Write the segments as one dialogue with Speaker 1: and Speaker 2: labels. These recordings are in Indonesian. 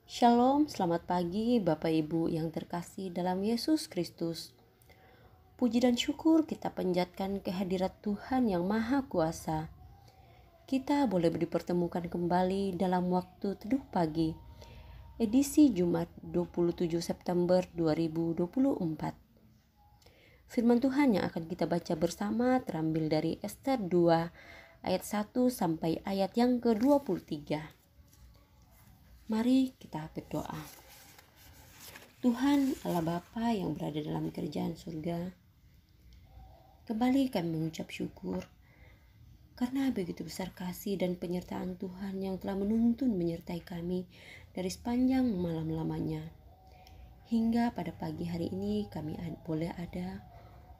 Speaker 1: Shalom, selamat pagi Bapak Ibu yang terkasih dalam Yesus Kristus. Puji dan syukur kita panjatkan kehadirat Tuhan yang Maha Kuasa. Kita boleh dipertemukan kembali dalam waktu teduh pagi, edisi Jumat 27 September 2024. Firman Tuhan yang akan kita baca bersama terambil dari Ester 2 ayat 1 sampai ayat yang ke-23. Mari kita berdoa. Tuhan Allah Bapa yang berada dalam kerajaan surga, kembali kami mengucap syukur karena begitu besar kasih dan penyertaan Tuhan yang telah menuntun menyertai kami dari sepanjang malam lamanya. Hingga pada pagi hari ini kami boleh ada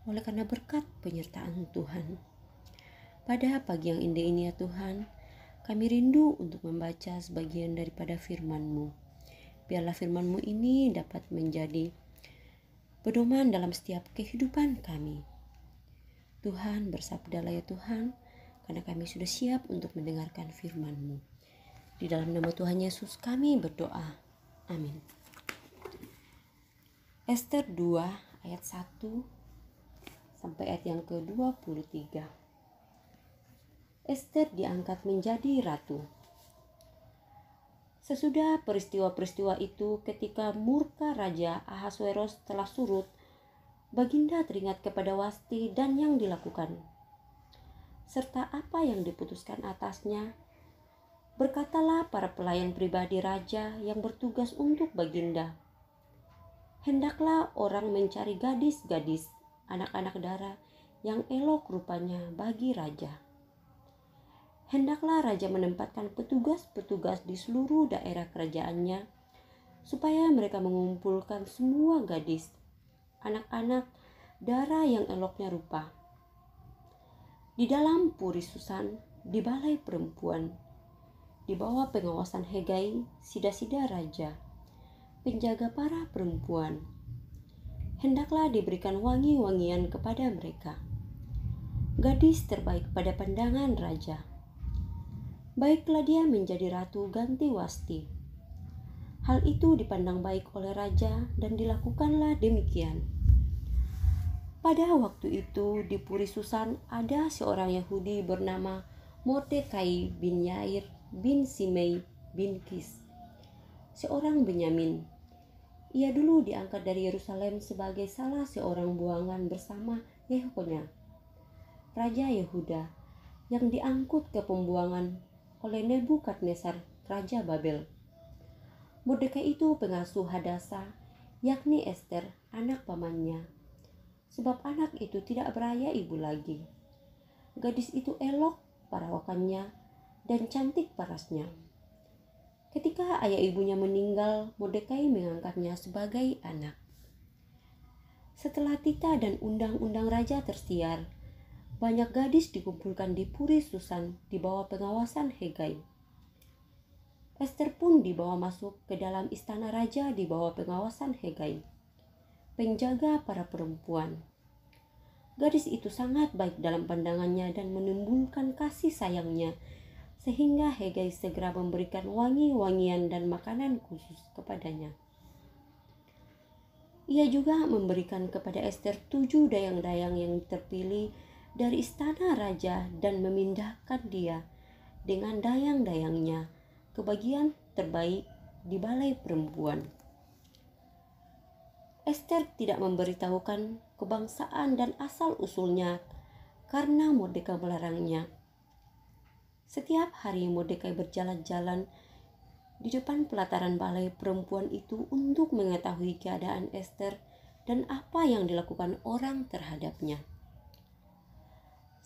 Speaker 1: oleh karena berkat penyertaan Tuhan. Pada pagi yang indah ini ya Tuhan, kami rindu untuk membaca sebagian daripada firman-Mu. Biarlah firman-Mu ini dapat menjadi pedoman dalam setiap kehidupan kami. Tuhan, bersabdalah ya Tuhan, karena kami sudah siap untuk mendengarkan firman-Mu. Di dalam nama Tuhan Yesus kami berdoa. Amin. Ester 2 ayat 1 sampai ayat yang ke-23. Ester diangkat menjadi ratu. Sesudah peristiwa-peristiwa itu, ketika murka Raja Ahasweros telah surut, Baginda teringat kepada Wasti dan yang dilakukan, serta apa yang diputuskan atasnya. Berkatalah para pelayan pribadi Raja yang bertugas untuk Baginda, hendaklah orang mencari gadis-gadis, anak-anak dara yang elok rupanya bagi Raja. Hendaklah Raja menempatkan petugas-petugas di seluruh daerah kerajaannya, supaya mereka mengumpulkan semua gadis, anak-anak dara yang eloknya rupa, di dalam Puri Susan, di balai perempuan, di bawah pengawasan Hegai, sida-sida Raja, penjaga para perempuan. Hendaklah diberikan wangi-wangian kepada mereka, gadis terbaik pada pandangan Raja. Baiklah dia menjadi ratu ganti Wasti. Hal itu dipandang baik oleh Raja dan dilakukanlah demikian. Pada waktu itu di Puri Susan ada seorang Yahudi bernama Mordekai bin Yair bin Simei bin Kis, seorang Benyamin. Ia dulu diangkat dari Yerusalem sebagai salah seorang buangan bersama Yehonya, Raja Yehuda, yang diangkut ke pembuangan oleh Nebukadnezar, Raja Babel. Mordekai itu pengasuh Hadasa, yakni Ester, anak pamannya, sebab anak itu tidak beraya ibu lagi. Gadis itu elok perawakannya dan cantik parasnya. Ketika ayah ibunya meninggal, Mordekai mengangkatnya sebagai anak. Setelah titah dan undang-undang raja tersiar, banyak gadis dikumpulkan di Puri Susan di bawah pengawasan Hegai. Ester pun dibawa masuk ke dalam istana raja di bawah pengawasan Hegai, penjaga para perempuan. Gadis itu sangat baik dalam pandangannya dan menimbulkan kasih sayangnya, sehingga Hegai segera memberikan wangi-wangian dan makanan khusus kepadanya. Ia juga memberikan kepada Ester 7 dayang-dayang yang terpilih dari istana raja dan memindahkan dia dengan dayang-dayangnya ke bagian terbaik di balai perempuan. Ester tidak memberitahukan kebangsaan dan asal-usulnya karena Mordekai melarangnya. Setiap hari Mordekai berjalan-jalan di depan pelataran balai perempuan itu untuk mengetahui keadaan Ester dan apa yang dilakukan orang terhadapnya.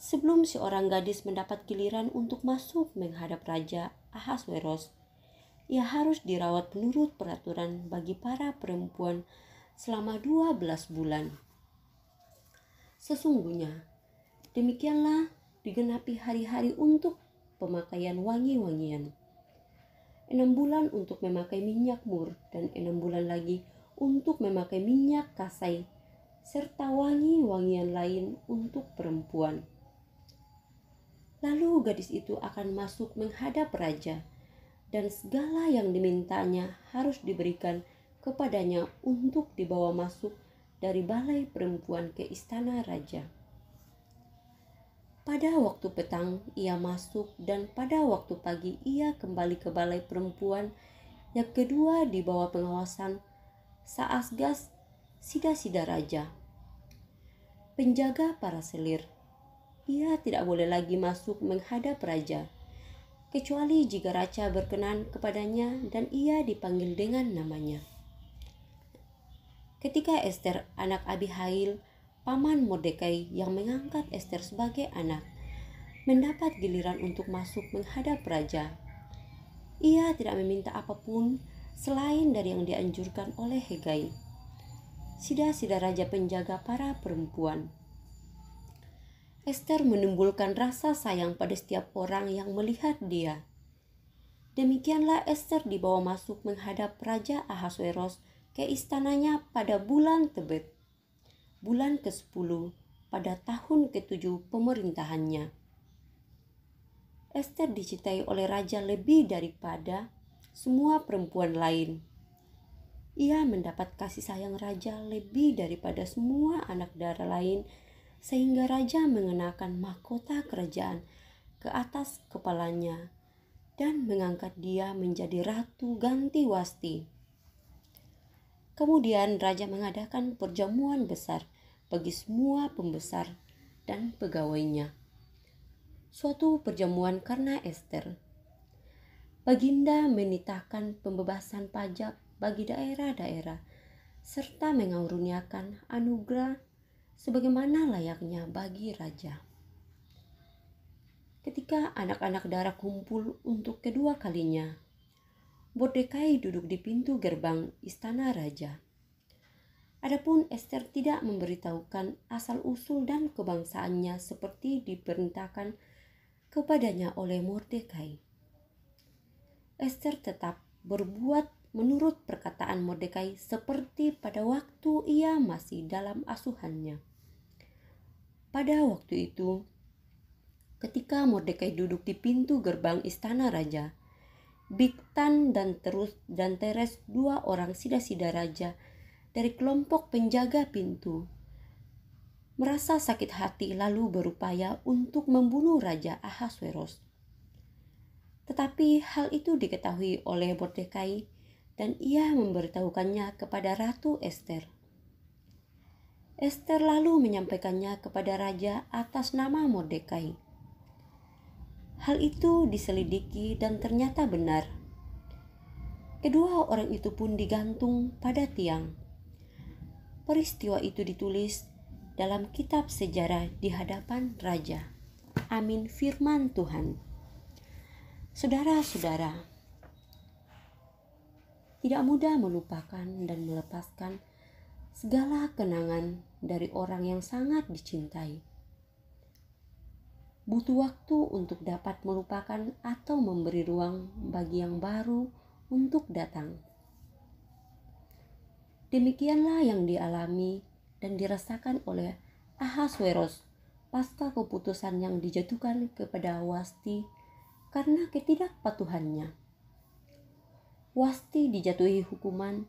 Speaker 1: Sebelum seorang gadis mendapat giliran untuk masuk menghadap Raja Ahasweros, ia harus dirawat menurut peraturan bagi para perempuan selama 12 bulan. Sesungguhnya, demikianlah digenapi hari-hari untuk pemakaian wangi-wangian. 6 bulan untuk memakai minyak mur dan 6 bulan lagi untuk memakai minyak kasai, serta wangi-wangian lain untuk perempuan. Lalu gadis itu akan masuk menghadap raja, dan segala yang dimintanya harus diberikan kepadanya untuk dibawa masuk dari balai perempuan ke istana raja. Pada waktu petang ia masuk dan pada waktu pagi ia kembali ke balai perempuan yang kedua di bawah pengawasan Saasgas, sida-sida raja, penjaga para selir. Ia tidak boleh lagi masuk menghadap raja, kecuali jika raja berkenan kepadanya dan ia dipanggil dengan namanya. Ketika Ester, anak Abihail, paman Mordekai yang mengangkat Ester sebagai anak, mendapat giliran untuk masuk menghadap raja, ia tidak meminta apapun selain dari yang dianjurkan oleh Hegai, sida-sida raja penjaga para perempuan. Ester menimbulkan rasa sayang pada setiap orang yang melihat dia. Demikianlah Ester dibawa masuk menghadap Raja Ahasweros ke istananya pada bulan Tebet, bulan ke-10 pada tahun ke-7 pemerintahannya. Ester dicintai oleh raja lebih daripada semua perempuan lain. Ia mendapat kasih sayang raja lebih daripada semua anak darah lain, sehingga raja mengenakan mahkota kerajaan ke atas kepalanya dan mengangkat dia menjadi ratu ganti Wasti. Kemudian raja mengadakan perjamuan besar bagi semua pembesar dan pegawainya. Suatu perjamuan karena Ester. Baginda menitahkan pembebasan pajak bagi daerah-daerah serta mengaruniakan anugerah sebagaimana layaknya bagi raja. Ketika anak-anak darah kumpul untuk kedua kalinya, Mordekai duduk di pintu gerbang istana raja. Adapun Ester tidak memberitahukan asal-usul dan kebangsaannya seperti diperintahkan kepadanya oleh Mordekai. Ester tetap berbuat menurut perkataan Mordekai seperti pada waktu ia masih dalam asuhannya. Pada waktu itu, ketika Mordekai duduk di pintu gerbang istana raja, Bigtan dan Teres, dua orang sida-sida raja dari kelompok penjaga pintu, merasa sakit hati lalu berupaya untuk membunuh Raja Ahasweros. Tetapi hal itu diketahui oleh Mordekai dan ia memberitahukannya kepada Ratu Ester. Ester lalu menyampaikannya kepada raja atas nama Mordekai. Hal itu diselidiki dan ternyata benar. Kedua orang itu pun digantung pada tiang. Peristiwa itu ditulis dalam kitab sejarah di hadapan raja. Amin firman Tuhan. Saudara-saudara, tidak mudah melupakan dan melepaskan segala kenangan dari orang yang sangat dicintai. Butuh waktu untuk dapat melupakan atau memberi ruang bagi yang baru untuk datang. Demikianlah yang dialami dan dirasakan oleh Ahasweros pasca keputusan yang dijatuhkan kepada Wasti karena ketidakpatuhannya. Wasti dijatuhi hukuman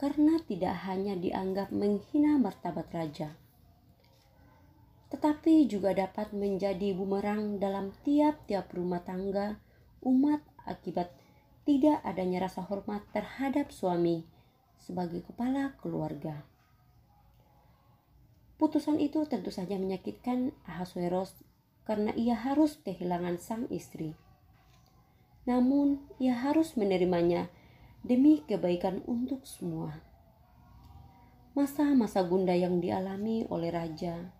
Speaker 1: karena tidak hanya dianggap menghina martabat raja, tetapi juga dapat menjadi bumerang dalam tiap-tiap rumah tangga umat akibat tidak adanya rasa hormat terhadap suami sebagai kepala keluarga. Putusan itu tentu saja menyakitkan Ahasweros karena ia harus kehilangan sang istri. Namun ia harus menerimanya demi kebaikan untuk semua. Masa-masa gunda yang dialami oleh raja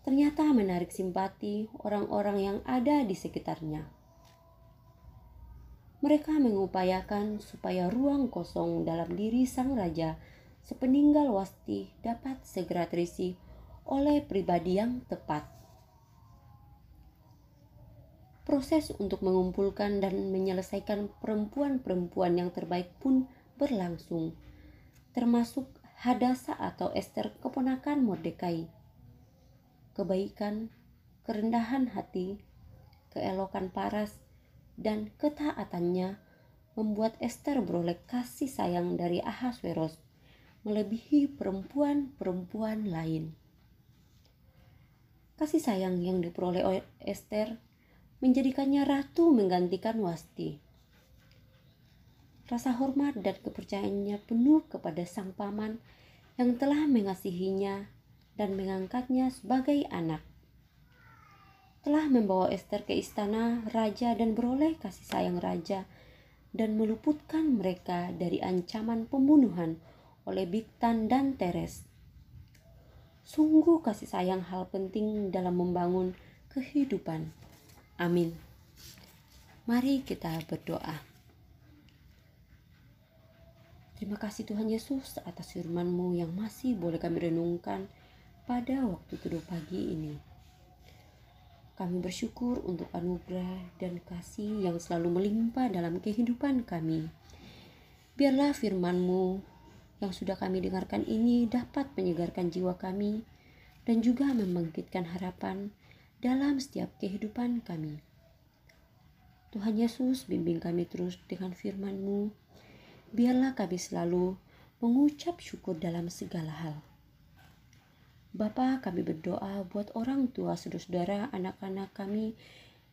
Speaker 1: ternyata menarik simpati orang-orang yang ada di sekitarnya. Mereka mengupayakan supaya ruang kosong dalam diri sang raja sepeninggal Wasti dapat segera terisi oleh pribadi yang tepat. Proses untuk mengumpulkan dan menyelesaikan perempuan-perempuan yang terbaik pun berlangsung, termasuk Hadasa atau Ester keponakan Mordekai. Kebaikan, kerendahan hati, keelokan paras, dan ketaatannya membuat Ester beroleh kasih sayang dari Ahasweros melebihi perempuan-perempuan lain. Kasih sayang yang diperoleh oleh Ester menjadikannya ratu menggantikan Wasti. Rasa hormat dan kepercayaannya penuh kepada sang paman yang telah mengasihinya dan mengangkatnya sebagai anak. Telah membawa Ester ke istana raja dan beroleh kasih sayang raja dan meluputkan mereka dari ancaman pembunuhan oleh Bigtan dan Teres. Sungguh kasih sayang hal penting dalam membangun kehidupan. Amin. Mari kita berdoa. Terima kasih Tuhan Yesus atas firman-Mu yang masih boleh kami renungkan pada waktu teduh pagi ini. Kami bersyukur untuk anugerah dan kasih yang selalu melimpah dalam kehidupan kami. Biarlah firman-Mu yang sudah kami dengarkan ini dapat menyegarkan jiwa kami dan juga membangkitkan harapan dalam setiap kehidupan kami. Tuhan Yesus, bimbing kami terus dengan firman-Mu. Biarlah kami selalu mengucap syukur dalam segala hal. Bapa, kami berdoa buat orang tua, saudara-saudara, anak-anak kami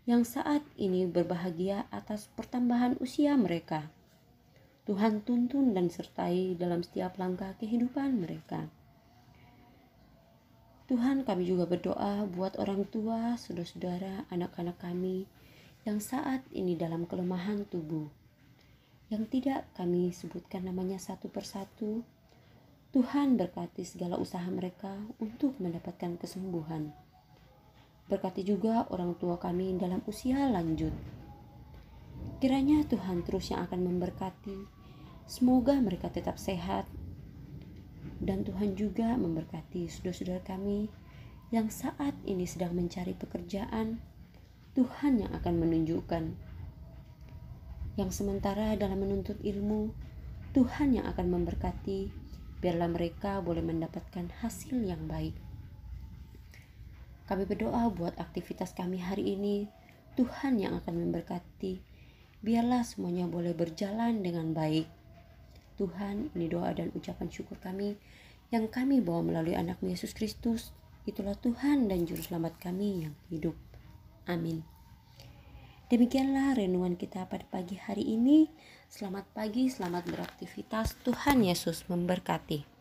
Speaker 1: yang saat ini berbahagia atas pertambahan usia mereka. Tuhan tuntun dan sertai dalam setiap langkah kehidupan mereka. Tuhan, kami juga berdoa buat orang tua, saudara-saudara, anak-anak kami yang saat ini dalam kelemahan tubuh, yang tidak kami sebutkan namanya satu persatu. Tuhan berkati segala usaha mereka untuk mendapatkan kesembuhan. Berkati juga orang tua kami dalam usia lanjut. Kiranya Tuhan terus yang akan memberkati. Semoga mereka tetap sehat. Dan Tuhan juga memberkati saudara-saudara kami yang saat ini sedang mencari pekerjaan. Tuhan yang akan menunjukkan. Yang sementara dalam menuntut ilmu, Tuhan yang akan memberkati. Biarlah mereka boleh mendapatkan hasil yang baik. Kami berdoa buat aktivitas kami hari ini. Tuhan yang akan memberkati. Biarlah semuanya boleh berjalan dengan baik. Tuhan, ini doa dan ucapan syukur kami yang kami bawa melalui anak-Mu Yesus Kristus. Itulah Tuhan dan Juru Selamat kami yang hidup. Amin. Demikianlah renungan kita pada pagi hari ini. Selamat pagi, selamat beraktivitas. Tuhan Yesus memberkati.